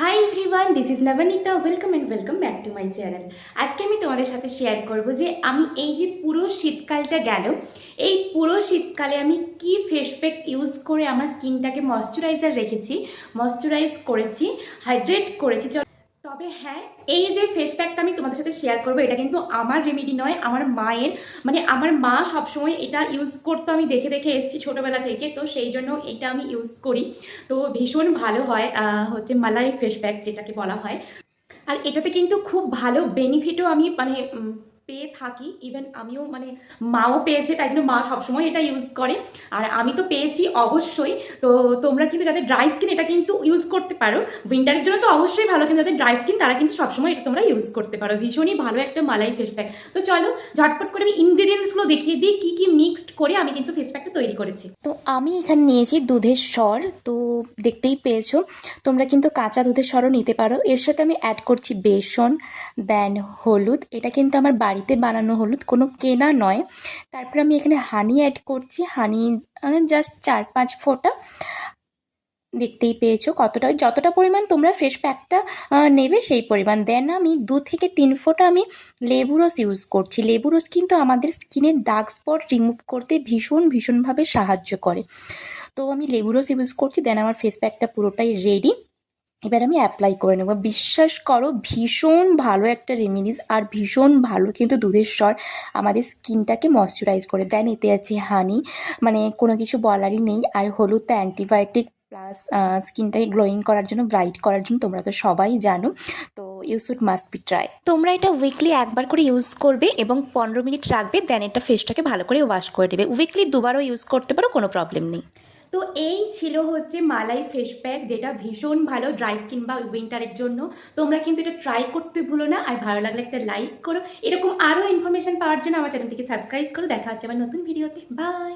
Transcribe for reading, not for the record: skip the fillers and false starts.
Hi everyone, this is Nabanita. Welcome and welcome back to my channel. আজকে আমি তোমাদের সাথে শেয়ার করব যে আমি এই যে পুরো শীতকালটা গেল, এই পুরো শীতকালে আমি কি ফেস প্যাক ইউজ করে আমার স্কিনটাকে ময়শ্চারাইজার রেখেছি, ময়শ্চারাইজ করেছি, হাইড্রেট করেছি। তবে হ্যাঁ, এই যে ফেস প্যাকটা আমি তোমাদের সাথে শেয়ার করবো, এটা কিন্তু আমার রেমেডি নয়, আমার মায়ের। মানে আমার মা সবসময় এটা ইউজ করতো, আমি দেখে দেখে এসেছি ছোটোবেলা থেকে, তো সেই জন্য এটা আমি ইউজ করি। তো ভীষণ ভালো হয়, হচ্ছে মালাই ফেস প্যাক যেটাকে বলা হয়। আর এটাতে কিন্তু খুব ভালো বেনিফিটও আমি মানে পেয়ে থাকি। ইভেন আমিও মানে মাও পেয়েছে, তাই জন্য মা সবসময় এটা ইউজ করে, আর আমি তো পেয়েছি অবশ্যই। তো তোমরা কিন্তু যাদের ড্রাই স্কিন এটা কিন্তু ইউজ করতে পারো। উইন্টারের জন্য তো অবশ্যই ভালো, কিন্তু যাদের ড্রাই স্কিন তারা কিন্তু সবসময় এটা তোমরা ইউজ করতে পারো। ভীষণই ভালো একটা মালাই ফেস প্যাক। তো চলো ঝটপট করে আমি ইনগ্রেডিয়েন্টসগুলো দেখিয়ে দিই কী কী মিক্সড করে আমি কিন্তু ফেস প্যাকটা তৈরি করেছি। তো আমি এখানে নিয়েছি দুধের স্বর। তো দেখতেই পেয়েছো, তোমরা কিন্তু কাঁচা দুধের স্বরও নিতে পারো। এর সাথে আমি অ্যাড করছি বেসন, দেন হলুদ। এটা কিন্তু আমার বাড়িতে বানানো হলুদ, কোনো কেনা নয়। তারপর আমি এখানে হানি অ্যাড করছি, হানি জাস্ট 4-5 ফোঁটা। দেখতেই পেয়েছো কতটা, যতটা পরিমাণ তোমরা ফেস প্যাকটা নেবে সেই পরিমাণ। দেন আমি 2 থেকে 3 ফোঁটা আমি লেবু রস ইউজ করছি। লেবু রস কিন্তু আমাদের স্কিনের দাগ স্পট রিমুভ করতে ভীষণভাবে সাহায্য করে। তো আমি লেবু রস ইউজ করছি। দেন আমার ফেস প্যাকটা পুরোটাই রেডি। এবার আমি অ্যাপ্লাই করে নেবো। বিশ্বাস করো, ভীষণ ভালো একটা রেমেডিস, আর ভীষণ ভালো কিন্তু দুধের স্বর আমাদের স্কিনটাকে ময়শ্চারাইজ করে। দেন এতে আছে হানি, মানে কোনো কিছু বলারই নেই। আর হলুদ তো অ্যান্টিবায়োটিক, প্লাস স্কিনটাকে গ্লোয়িং করার জন্য, ব্রাইট করার জন্য, তোমরা তো সবাই জানো। তো you should must be try. তোমরা এটা উইকলি একবার করে ইউজ করবে এবং 15 মিনিট রাখবে। দেন এটা ফেসটাকে ভালো করে ওয়াশ করে দেবে। উইকলি দুবারও ইউজ করতে পারো, কোনো প্রবলেম নেই। তো এই ছিল হচ্ছে মালাই ফেস প্যাক, যেটা ভীষণ ভালো ড্রাই স্কিন বা উইন্টারের জন্য। তোমরা কিন্তু এটা ট্রাই করতে ভুলো না, আর ভালো লাগলে একটা লাইক করো। এরকম আরও ইনফরমেশন পাওয়ার জন্য আমার চ্যানেলটিকে সাবস্ক্রাইব করো। দেখা হচ্ছে আমার নতুন ভিডিওতে। বাই।